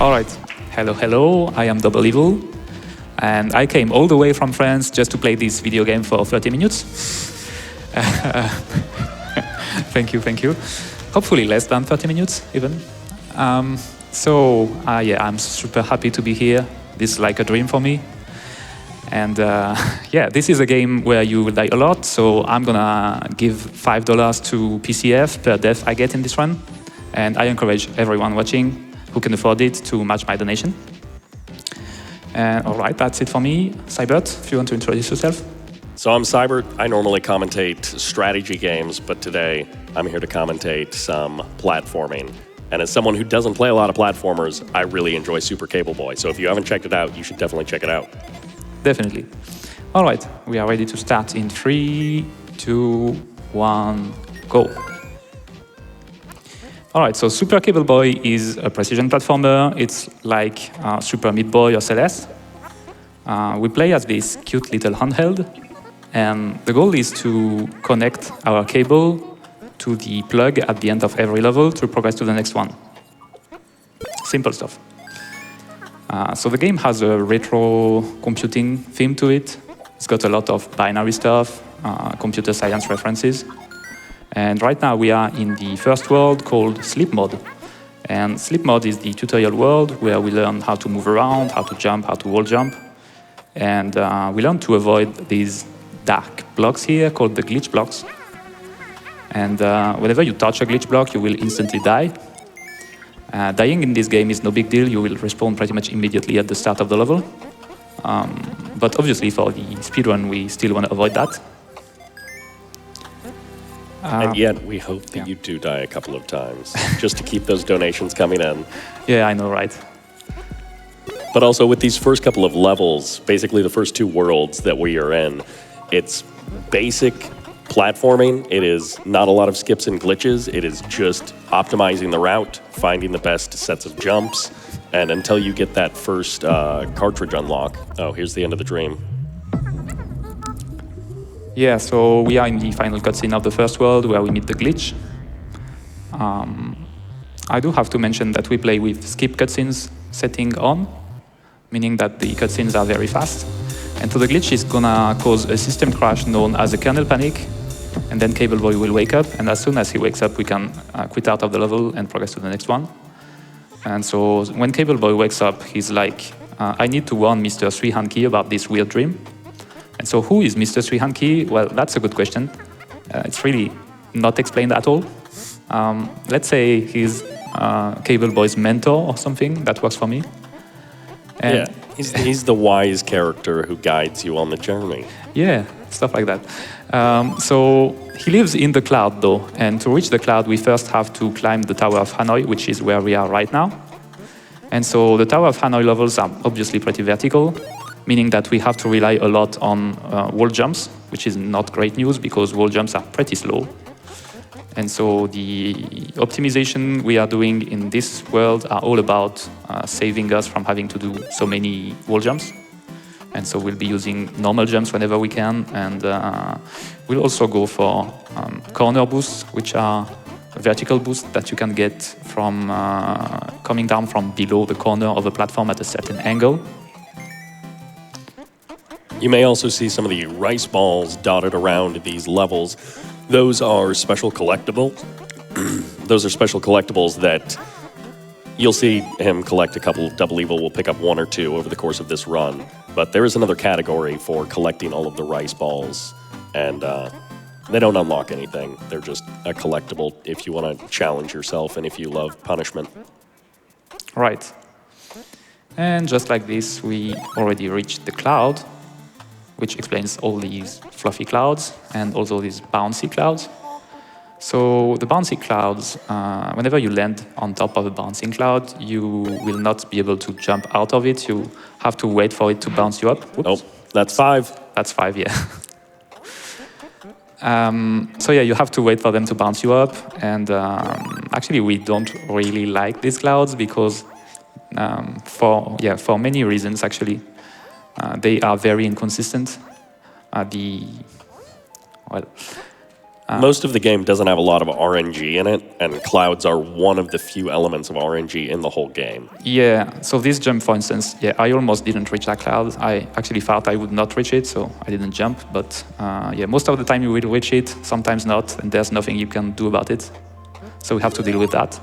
All right. Hello, hello. I am Doublevil, and I came all the way from France just to play this video game for 30 minutes. Thank you, thank you. Hopefully less than 30 minutes, even. Yeah, I'm super happy to be here. This is like a dream for me. And yeah, this is a game where you will die a lot, so I'm gonna give $5 to PCF per death I get in this run. And I encourage everyone watching who can afford it to match my donation. And all right, that's it for me. Sybert, if you want to introduce yourself. So I'm Sybert. I normally commentate strategy games, but today I'm here to commentate some platforming. And as someone who doesn't play a lot of platformers, I really enjoy Super Cable Boy. So if you haven't checked it out, you should definitely check it out. Definitely. All right, we are ready to start in 3, 2, 1, go. All right, so Super Cable Boy is a precision platformer. It's like Super Meat Boy or Celeste. We play as this cute little handheld, and the goal is to connect our cable to the plug at the end of every level to progress to the next one. Simple stuff. So the game has a retro computing theme to it. It's got a lot of binary stuff, computer science references. And right now we are in the first world called Sleep Mode. And Sleep Mode is the tutorial world where we learn how to move around, how to jump, how to wall jump. And we learn to avoid these dark blocks here called the glitch blocks. And whenever you touch a glitch block, you will instantly die. Dying in this game is no big deal. You will respawn pretty much immediately at the start of the level. But obviously for the speedrun, we still want to avoid that. And yet we hope that you do die a couple of times, just to keep those donations coming in. Yeah, I know, right? But also with these first couple of levels, basically the first two worlds that we are in, it's basic platforming. It is not a lot of skips and glitches. It is just optimizing the route, finding the best sets of jumps, and until you get that first cartridge unlock. Oh, here's the end of the dream. Yeah, so we are in the final cutscene of the first world where we meet the glitch. I do have to mention that we play with skip cutscenes setting on, meaning that the cutscenes are very fast. And so the glitch is gonna cause a system crash known as a kernel panic, and then Cable Boy will wake up, and as soon as he wakes up, we can quit out of the level and progress to the next one. And so when Cable Boy wakes up, he's like, I need to warn Mr. 3-Hand-Key about this weird dream. And so who is Mr. 3-Hand-Key? Well, that's a good question. It's really not explained at all. Let's say he's Cable Boy's mentor or something. That works for me. And yeah, he's the wise character who guides you on the journey. Yeah, stuff like that. So he lives in the cloud, though. And to reach the cloud, we first have to climb the Tower of Hanoi, which is where we are right now. And so the Tower of Hanoi levels are obviously pretty vertical, meaning that we have to rely a lot on wall jumps, which is not great news because wall jumps are pretty slow. And so the optimization we are doing in this world are all about saving us from having to do so many wall jumps. And so we'll be using normal jumps whenever we can. And we'll also go for corner boosts, which are vertical boosts that you can get from coming down from below the corner of a platform at a certain angle. You may also see some of the rice balls dotted around these levels. Those are special collectibles. Those are special collectibles that you'll see him collect a couple. Doublevil will pick up 1 or 2 over the course of this run. But there is another category for collecting all of the rice balls. And they don't unlock anything. They're just a collectible if you want to challenge yourself and if you love punishment. Right. And just like this, we already reached the cloud, which explains all these fluffy clouds and also these bouncy clouds. So the bouncy clouds, whenever you land on top of a bouncing cloud, you will not be able to jump out of it. You have to wait for it to bounce you up. Whoops. Oh, that's 5. That's 5, yeah. So yeah, you have to wait for them to bounce you up. And actually, we don't really like these clouds because for many reasons, actually. They are very inconsistent. Most of the game doesn't have a lot of RNG in it, and clouds are one of the few elements of RNG in the whole game. Yeah, so this jump, for instance, yeah, I almost didn't reach that cloud. I actually thought I would not reach it, so I didn't jump. But yeah, most of the time you will reach it, sometimes not, and there's nothing you can do about it. So we have to deal with that.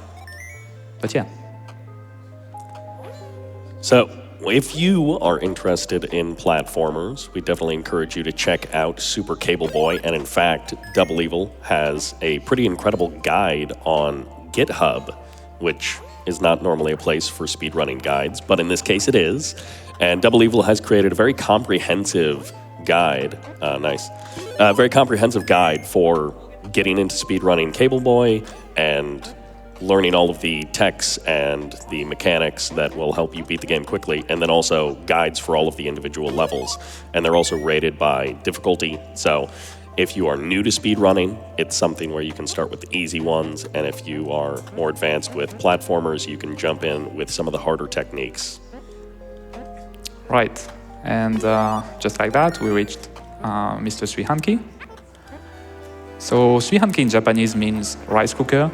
But yeah. So, if you are interested in platformers, we definitely encourage you to check out Super Cable Boy. And in fact, Doublevil has a pretty incredible guide on GitHub, which is not normally a place for speedrunning guides, but in this case it is. And Doublevil has created a very comprehensive guide, very comprehensive guide for getting into speedrunning Cable Boy and learning all of the techs and the mechanics that will help you beat the game quickly, and then also guides for all of the individual levels. And they're also rated by difficulty, so if you are new to speedrunning, it's something where you can start with the easy ones, and if you are more advanced with platformers, you can jump in with some of the harder techniques. Right, and just like that, we reached Mr. Suihanki. So Suihanki in Japanese means rice cooker,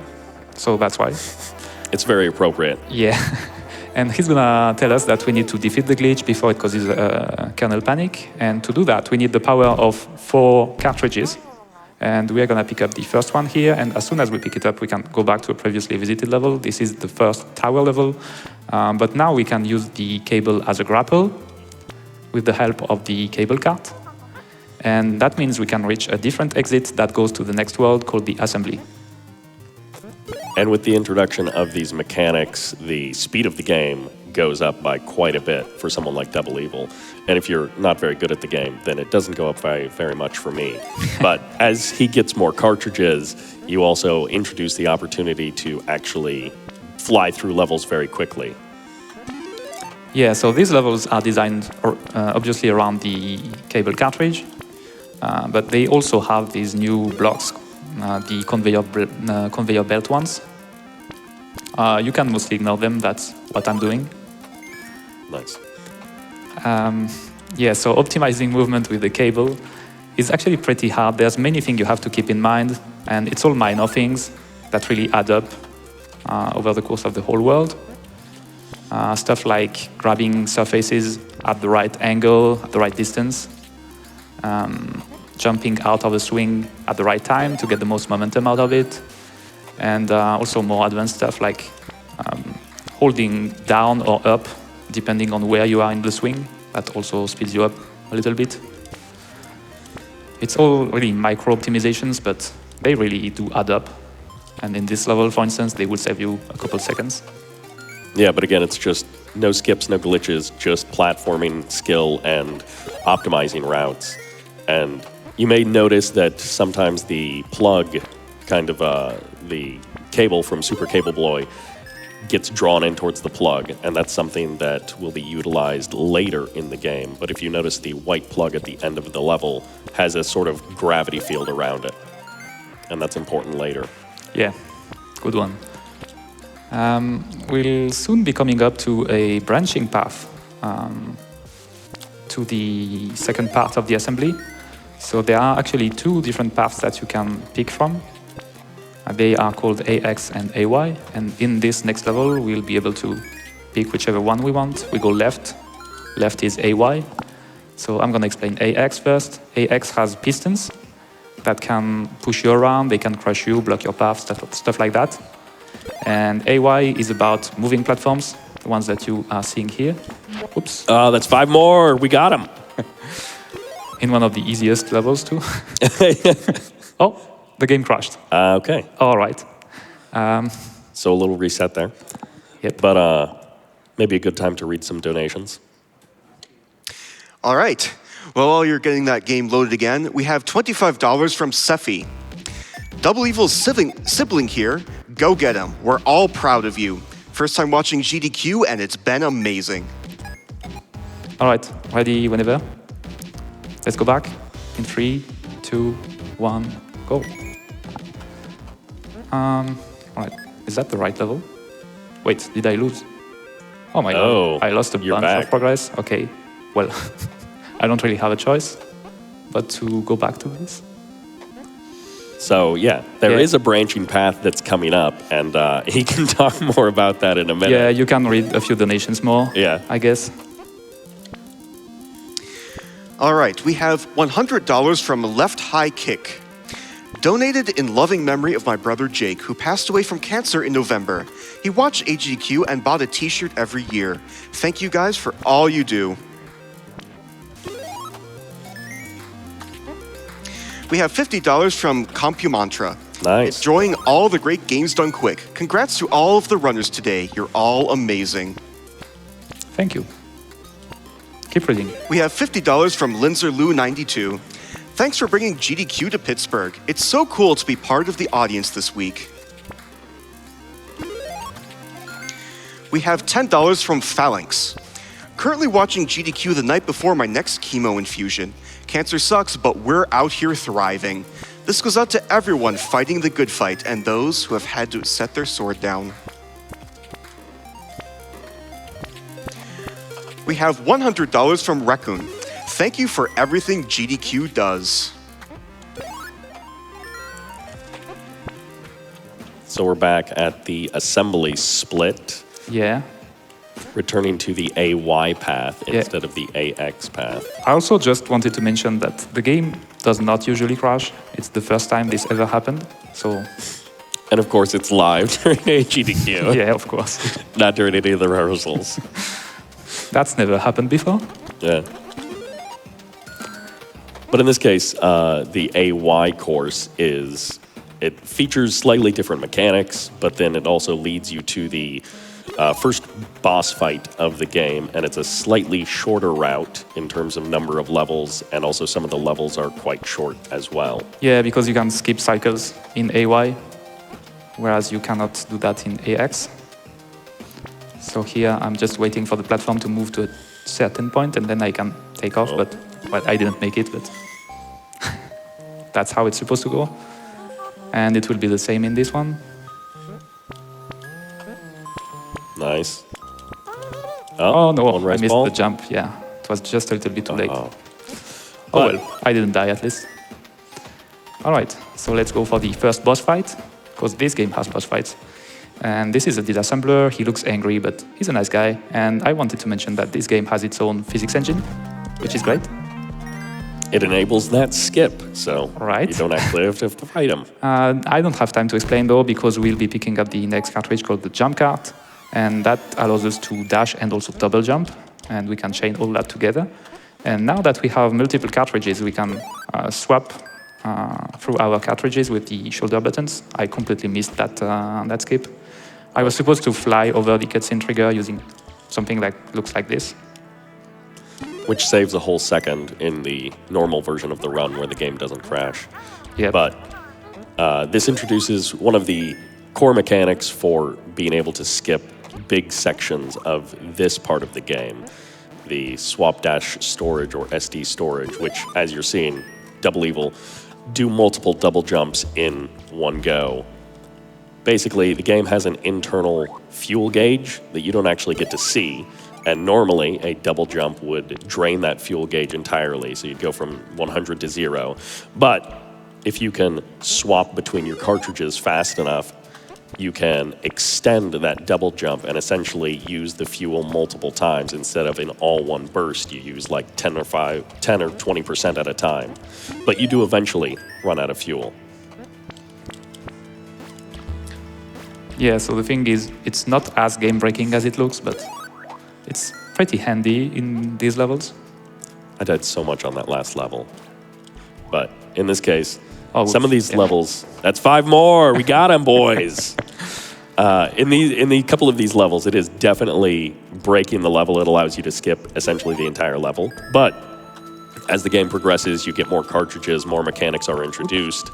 so that's why. It's very appropriate. Yeah, and he's gonna tell us that we need to defeat the glitch before it causes kernel panic, and to do that, we need the power of 4 cartridges, and we are gonna pick up the first one here, and as soon as we pick it up, we can go back to a previously visited level. This is the first tower level, but now we can use the cable as a grapple with the help of the cable cart, and that means we can reach a different exit that goes to the next world called the assembly. And with the introduction of these mechanics, the speed of the game goes up by quite a bit for someone like Doublevil. And if you're not very good at the game, then it doesn't go up very much for me. But as he gets more cartridges, you also introduce the opportunity to actually fly through levels very quickly. Yeah, so these levels are designed obviously around the cable cartridge, but they also have these new blocks, the conveyor belt ones. You can mostly ignore them, that's what I'm doing. Nice. Yeah, so optimizing movement with the cable is actually pretty hard. There's many things you have to keep in mind, and it's all minor things that really add up over the course of the whole world. Stuff like grabbing surfaces at the right angle, at the right distance, jumping out of a swing at the right time to get the most momentum out of it, and also more advanced stuff like holding down or up depending on where you are in the swing. That also speeds you up a little bit. It's all really micro optimizations, but they really do add up. And in this level, for instance, they will save you a couple seconds. Yeah, but again, it's just no skips, no glitches, just platforming skill and optimizing routes. And you may notice that sometimes the plug, kind of the cable from Super Cable Boy, gets drawn in towards the plug, and that's something that will be utilized later in the game. But if you notice, the white plug at the end of the level has a sort of gravity field around it, and that's important later. Yeah, good one. We'll soon be coming up to a branching path to the second part of the assembly. So there are actually 2 different paths that you can pick from. They are called AX and AY, and in this next level we'll be able to pick whichever one we want. We go left. Left is AY. So I'm going to explain AX first. AX has pistons that can push you around, they can crush you, block your path, stuff like that. And AY is about moving platforms, the ones that you are seeing here. Oops. That's 5 more. We got him. In one of the easiest levels too. Oh, the game crashed. Okay. All right. So a little reset there. Yep. But maybe a good time to read some donations. All right. Well, while you're getting that game loaded again, we have $25 from Sefi. Doublevil's sibling here. Go get him. We're all proud of you. First time watching GDQ, and it's been amazing. All right. Ready whenever? Let's go back in 3, 2, 1, go. All right. Is that the right level? Wait, did I lose? Oh my God. I lost a bunch of progress. Okay. Well, I don't really have a choice but to go back to this. So yeah, there is Yeah. a branching path that's coming up, and he can talk more about that in a minute. Yeah, you can read a few donations more. Yeah. I guess. All right, we have $100 from Left High Kick. Donated in loving memory of my brother Jake, who passed away from cancer in November. He watched AGDQ and bought a t-shirt every year. Thank you guys for all you do. We have $50 from CompuMantra. Nice. Enjoying all the great games done quick. Congrats to all of the runners today. You're all amazing. Thank you. Keep reading. We have $50 from LinzerLou92. Thanks for bringing GDQ to Pittsburgh. It's so cool to be part of the audience this week. We have $10 from Phalanx. Currently watching GDQ the night before my next chemo infusion. Cancer sucks, but we're out here thriving. This goes out to everyone fighting the good fight and those who have had to set their sword down. We have $100 from Raccoon. Thank you for everything GDQ does. So we're back at the assembly split, Yeah. returning to the AY path Yeah. instead of the AX path. I also just wanted to mention that the game does not usually crash. It's the first time this ever happened. So, And of course, it's live during AGDQ, yeah, of course. not during any of the rehearsals. That's never happened before. Yeah. But in this case, the AY course it features slightly different mechanics, but then it also leads you to the first boss fight of the game, and it's a slightly shorter route in terms of number of levels, and also some of the levels are quite short as well. Yeah, because you can skip cycles in AY, whereas you cannot do that in AX. So here I'm just waiting for the platform to move to a certain point, and then I can take off, but well, I didn't make it, but that's how it's supposed to go. And it will be the same in this one. Nice. Oh no, one I rice missed ball. the jump, yeah. It was just a little bit too late. Oh. Oh But- well, I didn't die at least. Alright, so let's go for the first boss fight, because this game has boss fights. And this is a disassembler, he looks angry, but he's a nice guy. And I wanted to mention that this game has its own physics engine, which is great. It enables that skip, so Right. you don't actually have to fight him. I don't have time to explain though, because we'll be picking up the next cartridge called the jump cart. And that allows us to dash and also double jump. And we can chain all that together. And now that we have multiple cartridges, we can swap through our cartridges with the shoulder buttons. I completely missed that skip. I was supposed to fly over the cutscene trigger using something like looks like this. Which saves a whole second in the normal version of the run where the game doesn't crash. Yep. But this introduces one of the core mechanics for being able to skip big sections of this part of the game. The swap dash storage or SD storage, which, as you're seeing, Doublevil do multiple double jumps in one go. Basically, the game has an internal fuel gauge that you don't actually get to see. And normally, a double jump would drain that fuel gauge entirely, so you'd go from 100 to 0. But if you can swap between your cartridges fast enough, you can extend that double jump and essentially use the fuel multiple times. Instead of in all one burst, you use like 10 or 20% at a time. But you do eventually run out of fuel. Yeah, so the thing is, it's not as game-breaking as it looks, but it's pretty handy in these levels. I died so much on that last level. But in this case, Oh, some of these yeah. levels, that's 5 more. We got them, boys. In the couple of these levels, it is definitely breaking the level. It allows you to skip essentially the entire level. But as the game progresses, you get more cartridges, more mechanics are introduced.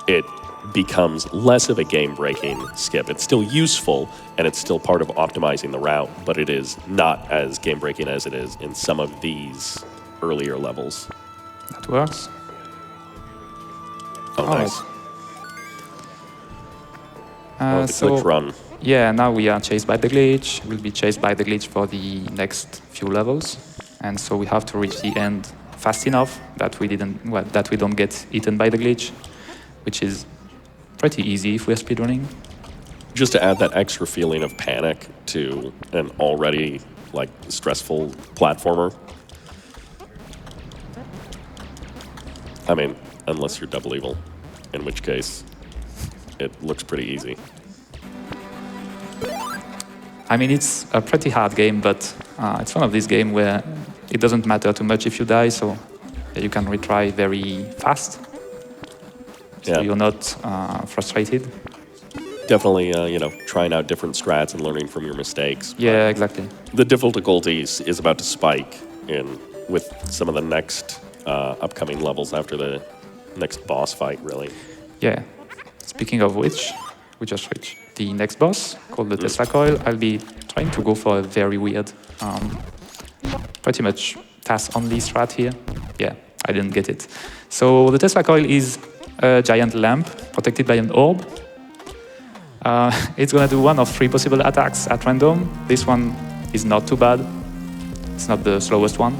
It becomes less of a game-breaking skip. It's still useful, and it's still part of optimizing the route, but it is not as game-breaking as it is in some of these earlier levels. That works. Oh, nice. Alright. The glitch run. Yeah, now we are chased by the glitch. We'll be chased by the glitch for the next few levels, and so we have to reach the end fast enough that we don't get eaten by the glitch. which is pretty easy if we're speedrunning. Just to add that extra feeling of panic to an already like stressful platformer. I mean, unless you're Doublevil, in which case it looks pretty easy. I mean, it's a pretty hard game, but it's one of these games where it doesn't matter too much if you die, so you can retry very fast. So you're not frustrated. Definitely, trying out different strats and learning from your mistakes. Yeah, exactly. The difficulty is about to spike with some of the next upcoming levels after the next boss fight, really. Yeah. Speaking of which, we just reached the next boss, called the Tesla Coil. I'll be trying to go for a very weird, pretty much task-only strat here. Yeah, I didn't get it. So the Tesla Coil is a giant lamp protected by an orb. It's going to do one of 3 possible attacks at random. This one is not too bad. It's not the slowest one.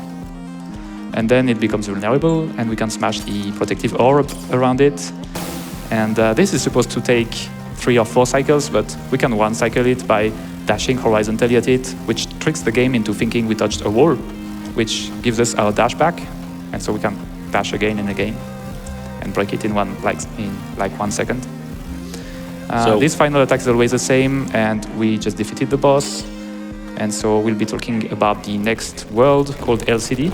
And then it becomes vulnerable, and we can smash the protective orb around it. And this is supposed to take 3 or 4 cycles, but we can one cycle it by dashing horizontally at it, which tricks the game into thinking we touched a wall, which gives us our dash back. And so we can dash again and again and break it in 1 second. This final attack is always the same, and we just defeated the boss. And so we'll be talking about the next world called LCD.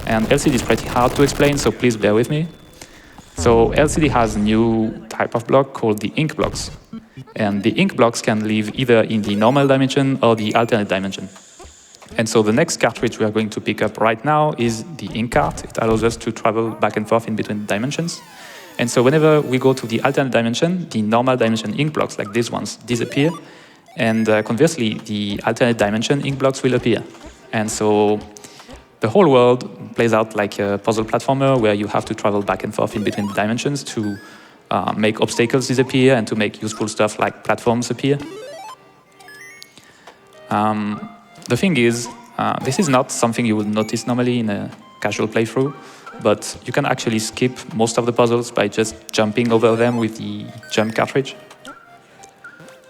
And LCD is pretty hard to explain, so please bear with me. So LCD has a new type of block called the ink blocks. And the ink blocks can live either in the normal dimension or the alternate dimension. And so the next cartridge we are going to pick up right now is the ink cart. It allows us to travel back and forth in between dimensions. And so whenever we go to the alternate dimension, the normal dimension ink blocks, like these ones, disappear. And conversely, the alternate dimension ink blocks will appear. And so the whole world plays out like a puzzle platformer where you have to travel back and forth in between the dimensions to make obstacles disappear and to make useful stuff like platforms appear. The thing is, this is not something you would notice normally in a casual playthrough, but you can actually skip most of the puzzles by just jumping over them with the jump cartridge.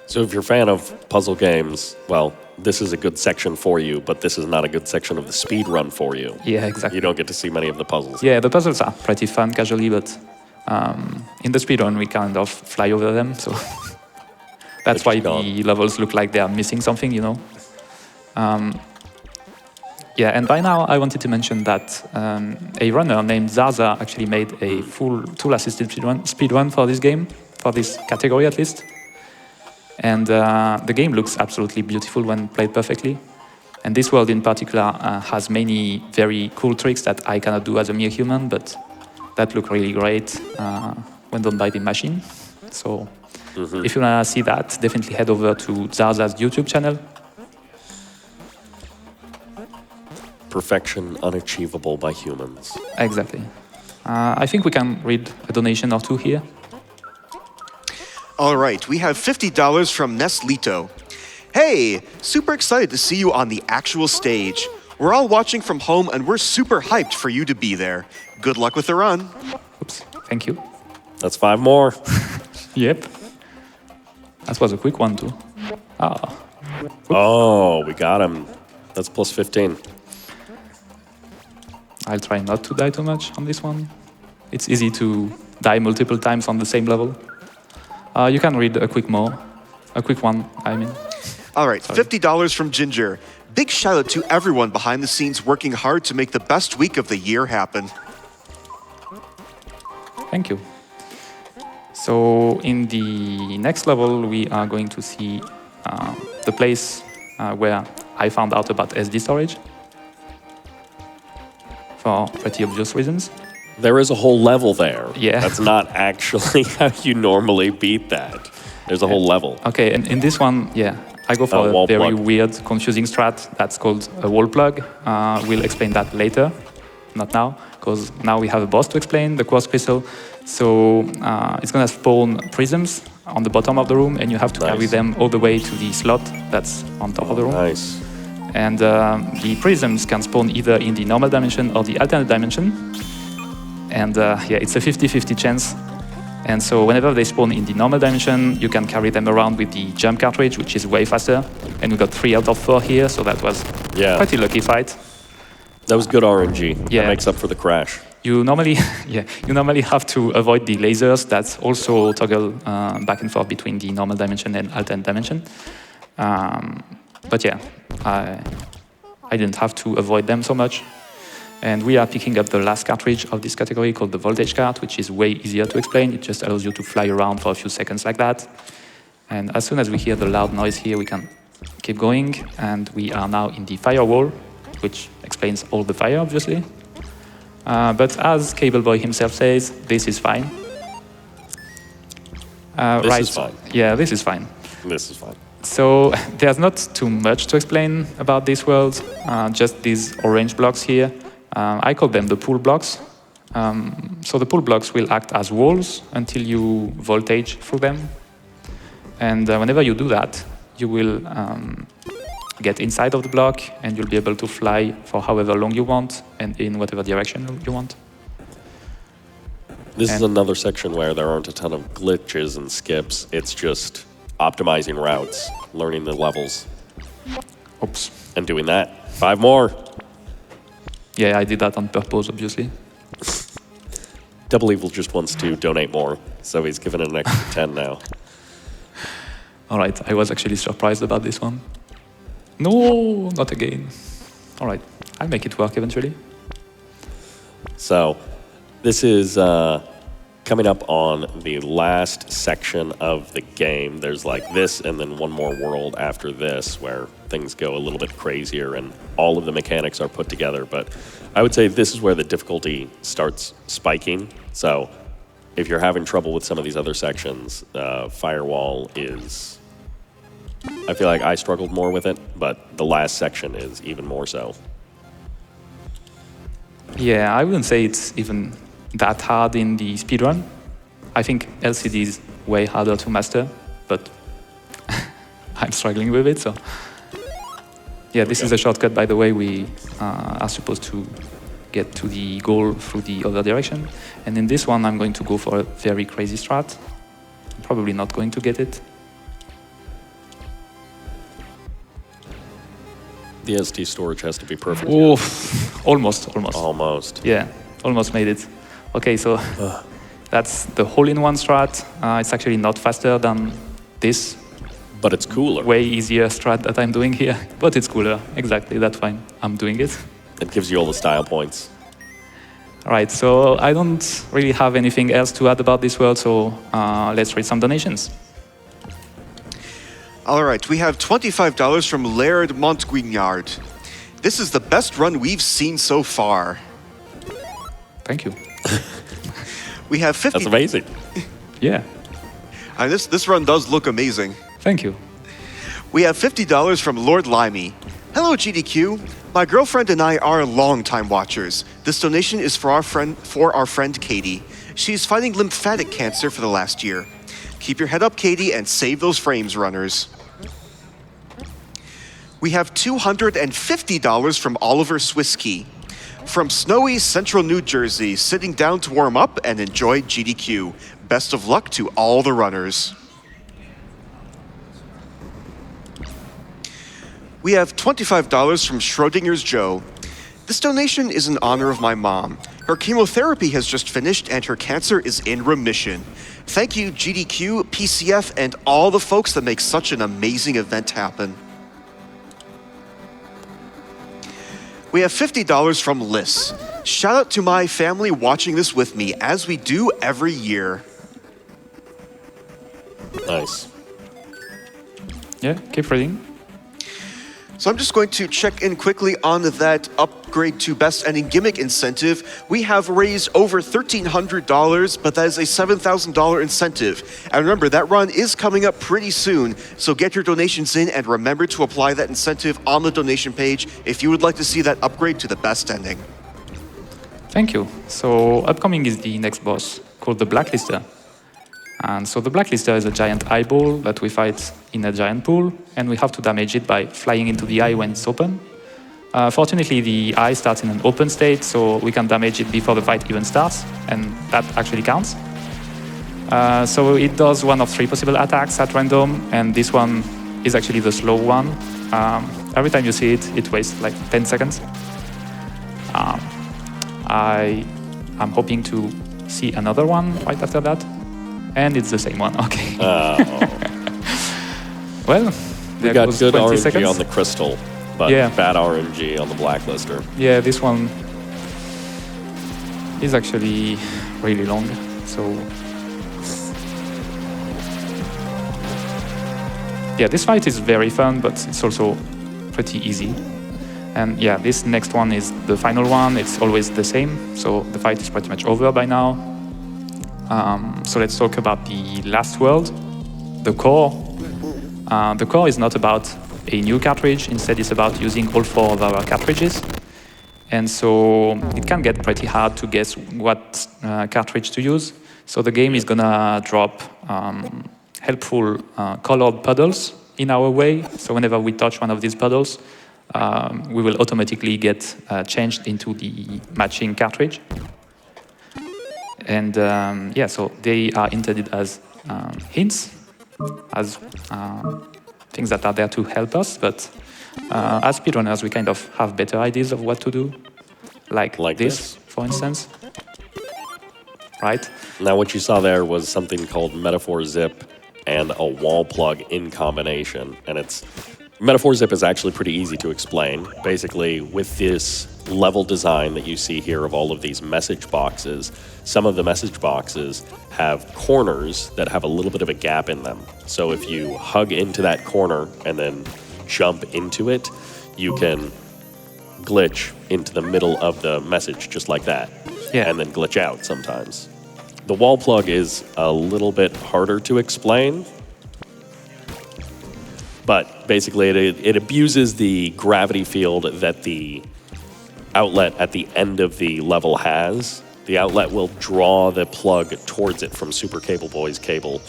So if you're a fan of puzzle games, well, this is a good section for you, but this is not a good section of the speed run for you. Yeah, exactly. You don't get to see many of the puzzles. Yeah, the puzzles are pretty fun casually, but in the speed run we kind of fly over them, so that's why the levels look like they are missing something, you know. Yeah, and by now I wanted to mention that a runner named Zaza actually made a full tool-assisted speedrun for this game, for this category at least. And the game looks absolutely beautiful when played perfectly. And this world in particular has many very cool tricks that I cannot do as a mere human, but that look really great when done by the machine. So if you want to see that, definitely head over to Zaza's YouTube channel. Perfection unachievable by humans. Exactly. I think we can read a donation or two here. All right, we have $50 from Neslito. Hey, super excited to see you on the actual stage. We're all watching from home and we're super hyped for you to be there. Good luck with the run. Oops, thank you. That's 5 more. Yep. That was a quick one too. Oh, we got him. That's plus 15. I'll try not to die too much on this one. It's easy to die multiple times on the same level. You can read a quick one, I mean. All right, Sorry. $50 from Ginger. Big shout out to everyone behind the scenes working hard to make the best week of the year happen. Thank you. So in the next level, we are going to see the place where I found out about SD storage for pretty obvious reasons. There is a whole level there. Yeah. That's not actually how you normally beat that. There's a whole level. Okay, and in this one, yeah, I go for a very weird, confusing strat that's called a wall plug. We'll explain that later, not now, because now we have a boss to explain, the quartz crystal. So it's going to spawn prisms on the bottom of the room, and you have to carry them all the way to the slot that's on top of the room. Nice. And the prisms can spawn either in the normal dimension or the alternate dimension. And yeah, it's a 50-50 chance. And so whenever they spawn in the normal dimension, you can carry them around with the jump cartridge, which is way faster. And we got 3 out of 4 here, so that was pretty lucky fight. That was good RNG. Yeah. That makes up for the crash. You normally, you normally have to avoid the lasers that also toggle back and forth between the normal dimension and alternate dimension. But yeah, I didn't have to avoid them so much. And we are picking up the last cartridge of this category called the voltage cart, which is way easier to explain. It just allows you to fly around for a few seconds like that. And as soon as we hear the loud noise here, we can keep going. And we are now in the firewall, which explains all the fire, obviously. But as Cable Boy himself says, this is fine. This is fine. Yeah, this is fine. This is fine. So there's not too much to explain about this world, just these orange blocks here. I call them the pool blocks. So the pool blocks will act as walls until you voltage through them. And whenever you do that, you will get inside of the block and you'll be able to fly for however long you want and in whatever direction you want. This is another section where there aren't a ton of glitches and skips. It's just optimizing routes, learning the levels. Oops. And doing that. 5 more. Yeah, I did that on purpose, obviously. Doublevil just wants to donate more, so he's given it an extra 10 now. All right, I was actually surprised about this one. No, not again. All right, I'll make it work eventually. So, this is coming up on the last section of the game. There's like this and then one more world after this where things go a little bit crazier and all of the mechanics are put together. But I would say this is where the difficulty starts spiking. So if you're having trouble with some of these other sections, Firewall is... I feel like I struggled more with it, but the last section is even more so. Yeah, I wouldn't say it's even that hard in the speedrun. I think LCD is way harder to master, but I'm struggling with it, so... Yeah, this is a shortcut, by the way. We are supposed to get to the goal through the other direction. And in this one, I'm going to go for a very crazy strat. I'm probably not going to get it. The SD storage has to be perfect. Oh, almost. Almost. Yeah, almost made it. Okay, so that's the hole-in-one strat. It's actually not faster than this. But it's cooler. Way easier strat that I'm doing here. But it's cooler. Exactly, that's fine. I'm doing it. It gives you all the style points. All right, so I don't really have anything else to add about this world, so let's read some donations. All right, we have $25 from Laird Montguignard. This is the best run we've seen so far. Thank you. We have 50. That's amazing. Yeah. And this run does look amazing. Thank you. We have $50 from Lord Limey. Hello, GDQ. My girlfriend and I are longtime watchers. This donation is for our friend Katie. She's fighting lymphatic cancer for the last year. Keep your head up, Katie, and save those frames, runners. We have $250 from Oliver Swiskey. From snowy central New Jersey, sitting down to warm up and enjoy GDQ. Best of luck to all the runners. We have $25 from Schrodinger's Joe. This donation is in honor of my mom. Her chemotherapy has just finished and her cancer is in remission. Thank you, GDQ, PCF, and all the folks that make such an amazing event happen. We have $50 from Liz. Shout out to my family watching this with me, as we do every year. Nice. Yeah, keep reading. So I'm just going to check in quickly on that upgrade to best ending gimmick incentive. We have raised over $1,300, but that is a $7,000 incentive. And remember, that run is coming up pretty soon, so get your donations in and remember to apply that incentive on the donation page if you would like to see that upgrade to the best ending. Thank you. So upcoming is the next boss, called the Blacklister. And so the Blacklister is a giant eyeball that we fight in a giant pool, and we have to damage it by flying into the eye when it's open. Fortunately, the eye starts in an open state, so we can damage it before the fight even starts, and that actually counts. So it does one of 3 possible attacks at random, and this one is actually the slow one. Every time you see it, it wastes like 10 seconds. I'm hoping to see another one right after that, and it's the same one. Okay. Well, we got good 20 RNG seconds. on the crystal, but Yeah. bad RNG on the blacklister. Yeah, this one is actually really long. So yeah, this fight is very fun, but it's also pretty easy. And yeah, this next one is the final one. It's always the same, so the fight is pretty much over by now. So let's talk about the last world, the core. The core is not about a new cartridge. Instead, it's about using all 4 of our cartridges. And so it can get pretty hard to guess what cartridge to use. So the game is gonna drop helpful colored puddles in our way. So whenever we touch one of these puddles, we will automatically get changed into the matching cartridge. And yeah, so they are intended as hints, as things that are there to help us. But as speedrunners, we kind of have better ideas of what to do, like this, for instance. Right? Now what you saw there was something called Metaphor Zip and a wall plug in combination. And Metaphor Zip is actually pretty easy to explain. Basically, with this level design that you see here of all of these message boxes, some of the message boxes have corners that have a little bit of a gap in them. So if you hug into that corner and then jump into it, you can glitch into the middle of the message just like that. Yeah. And then glitch out sometimes. The wall plug is a little bit harder to explain, but basically it abuses the gravity field that the outlet at the end of the level has. The outlet will draw the plug towards it from Super Cable Boy's cable.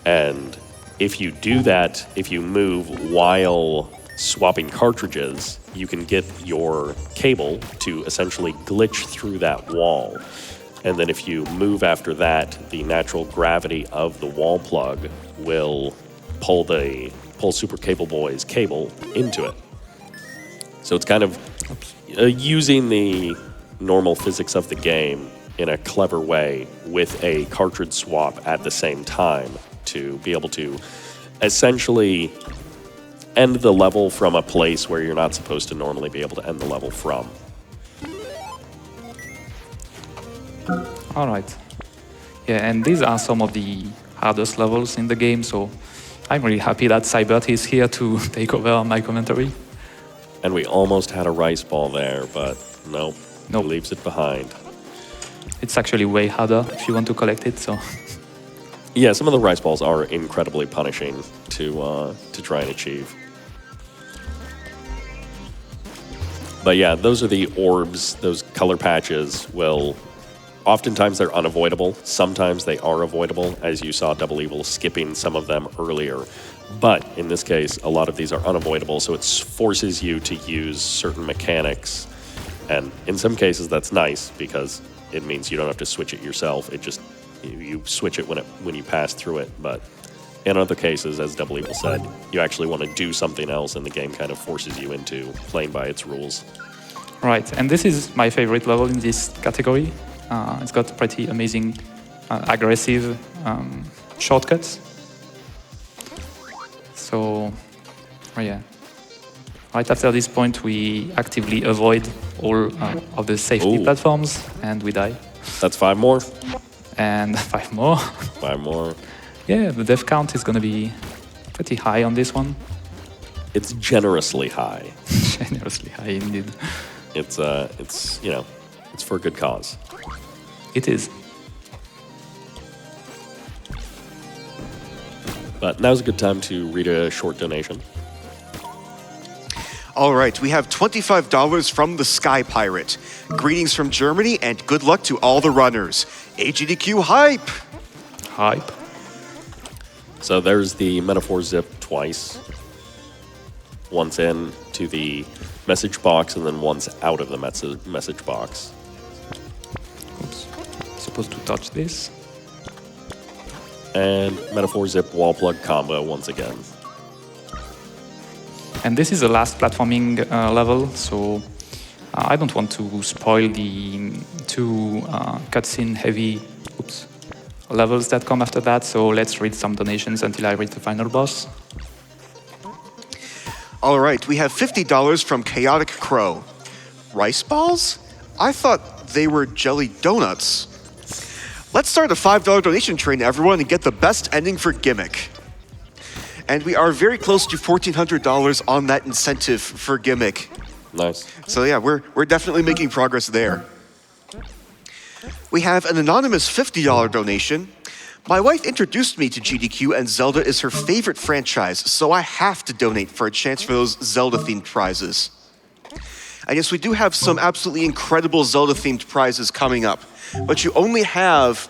And if you do that, if you move while swapping cartridges, you can get your cable to essentially glitch through that wall. And then if you move after that, the natural gravity of the wall plug will pull Super Cable Boy's cable into it. So it's kind of using the normal physics of the game in a clever way with a cartridge swap at the same time to be able to essentially end the level from a place where you're not supposed to normally be able to end the level from. All right. Yeah, and these are some of the hardest levels in the game, so I'm really happy that Sybert is here to take over my commentary. And we almost had a rice ball there, but nope. Nope. Leaves it behind. It's actually way harder if you want to collect it, so... Yeah, some of the rice balls are incredibly punishing to try and achieve. But yeah, those are the orbs, those color patches will... Oftentimes they're unavoidable. Sometimes they are avoidable, as you saw Doublevil skipping some of them earlier. But in this case, a lot of these are unavoidable, so it forces you to use certain mechanics. And in some cases, that's nice because it means you don't have to switch it yourself. It just you switch it when you pass through it. But in other cases, as Doublevil said, you actually want to do something else, and the game kind of forces you into playing by its rules. Right, and this is my favorite level in this category. It's got pretty amazing, aggressive shortcuts. So, oh yeah. Right after this point, we actively avoid all of the safety platforms, and we die. That's 5 more. And 5 more. 5 more. Yeah, the death count is going to be pretty high on this one. It's generously high. Generously high, indeed. It's you know, it's for a good cause. It is. But now's a good time to read a short donation. All right, we have $25 from the Sky Pirate. Greetings from Germany and good luck to all the runners. AGDQ hype! Hype. So there's the Metaphor Zip twice. Once in to the message box and then once out of the message box. Oops. Supposed to touch this. And Metaphor Zip wall plug combo once again. And this is the last platforming level, so I don't want to spoil the two cutscene heavy levels that come after that, so let's read some donations until I reach the final boss. All right, we have $50 from Chaotic Crow. Rice balls? I thought they were jelly donuts. Let's start a $5 donation train, everyone, and get the best ending for Gimmick. And we are very close to $1,400 on that incentive for Gimmick. Nice. So yeah, we're definitely making progress there. We have an anonymous $50 donation. My wife introduced me to GDQ and Zelda is her favorite franchise, so I have to donate for a chance for those Zelda-themed prizes. And yes, we do have some absolutely incredible Zelda-themed prizes coming up, but you only have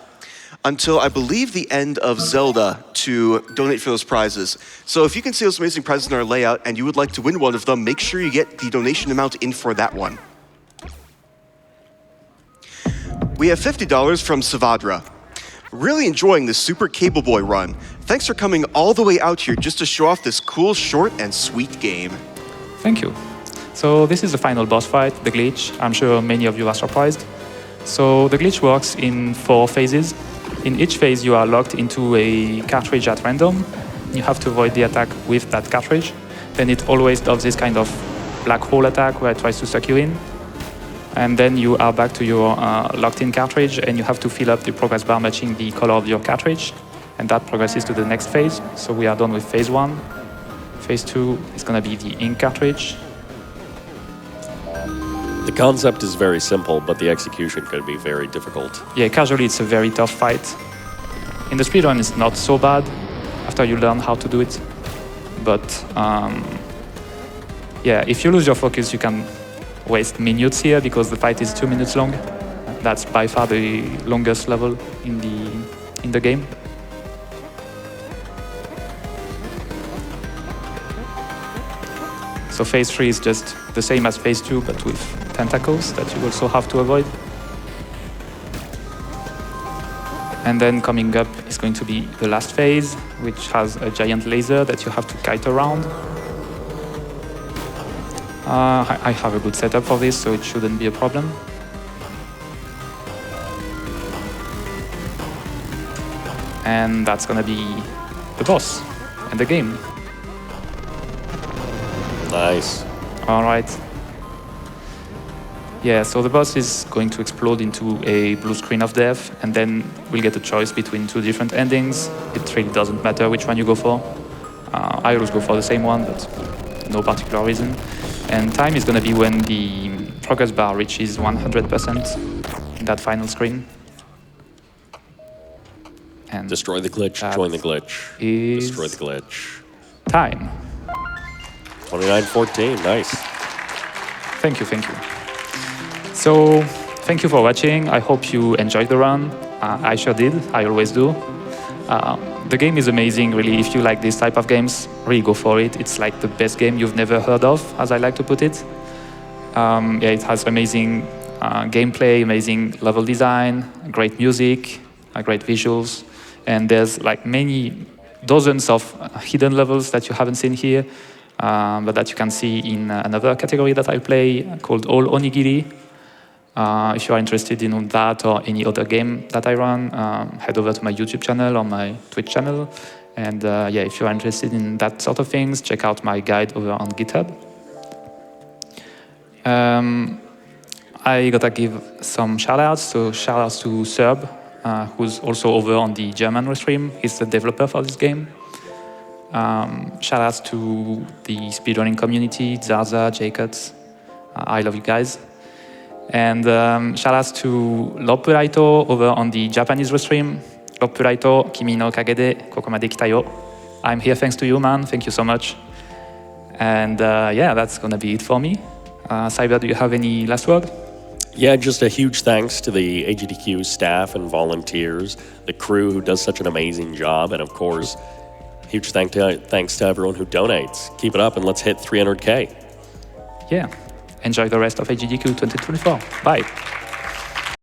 until, I believe, the end of Zelda to donate for those prizes. So if you can see those amazing prizes in our layout and you would like to win one of them, make sure you get the donation amount in for that one. We have $50 from Savadra. Really enjoying this Super Cable Boy run. Thanks for coming all the way out here just to show off this cool, short, and sweet game. Thank you. So this is the final boss fight, the glitch. I'm sure many of you are surprised. So the glitch works in 4 phases. In each phase, you are locked into a cartridge at random. You have to avoid the attack with that cartridge. Then it always does this kind of black hole attack where it tries to suck you in. And then you are back to your locked-in cartridge, and you have to fill up the progress bar matching the color of your cartridge. And that progresses to the next phase. So we are done with phase 1. Phase 2 is going to be the ink cartridge. The concept is very simple, but the execution could be very difficult. Yeah, casually it's a very tough fight. In the speedrun it's not so bad after you learn how to do it. But yeah, if you lose your focus, you can waste minutes here because the fight is 2 minutes long. That's by far the longest level in the game. So phase 3 is just the same as phase 2, but with tentacles that you also have to avoid. And then coming up is going to be the last phase, which has a giant laser that you have to kite around. I have a good setup for this, so it shouldn't be a problem. And that's gonna be the boss and the game. Nice. All right. Yeah, so the boss is going to explode into a blue screen of death, and then we'll get a choice between 2 different endings. It really doesn't matter which one you go for. I always go for the same one, but no particular reason. And time is going to be when the progress bar reaches 100% in that final screen. And Destroy the glitch, join the glitch. Destroy the glitch. Time. 29:14, nice. Thank you, thank you. So, thank you for watching. I hope you enjoyed the run. I sure did, I always do. The game is amazing, really. If you like this type of games, really go for it. It's like the best game you've never heard of, as I like to put it. Yeah, it has amazing gameplay, amazing level design, great music, great visuals. And there's like many dozens of hidden levels that you haven't seen here, but that you can see in another category that I play called All Onigiri. If you are interested in that or any other game that I run, head over to my YouTube channel or my Twitch channel. And yeah, if you are interested in that sort of things, check out my guide over on GitHub. I gotta give some shoutouts. So shoutouts to Sybert, who's also over on the German restream. He's the developer for this game. Shoutouts to the speedrunning community, Zaza, Jacobs. I love you guys. And shoutouts to Loppuraito over on the Japanese restream. Loppuraito, kimi no kage de kokomade kita yo. I'm here thanks to you, man. Thank you so much. And yeah, that's gonna be it for me. Sybert, do you have any last word? Yeah, just a huge thanks to the AGDQ staff and volunteers, the crew who does such an amazing job, and of course, huge thanks to everyone who donates. Keep it up and let's hit 300K. Yeah. Enjoy the rest of AGDQ 2024. Bye.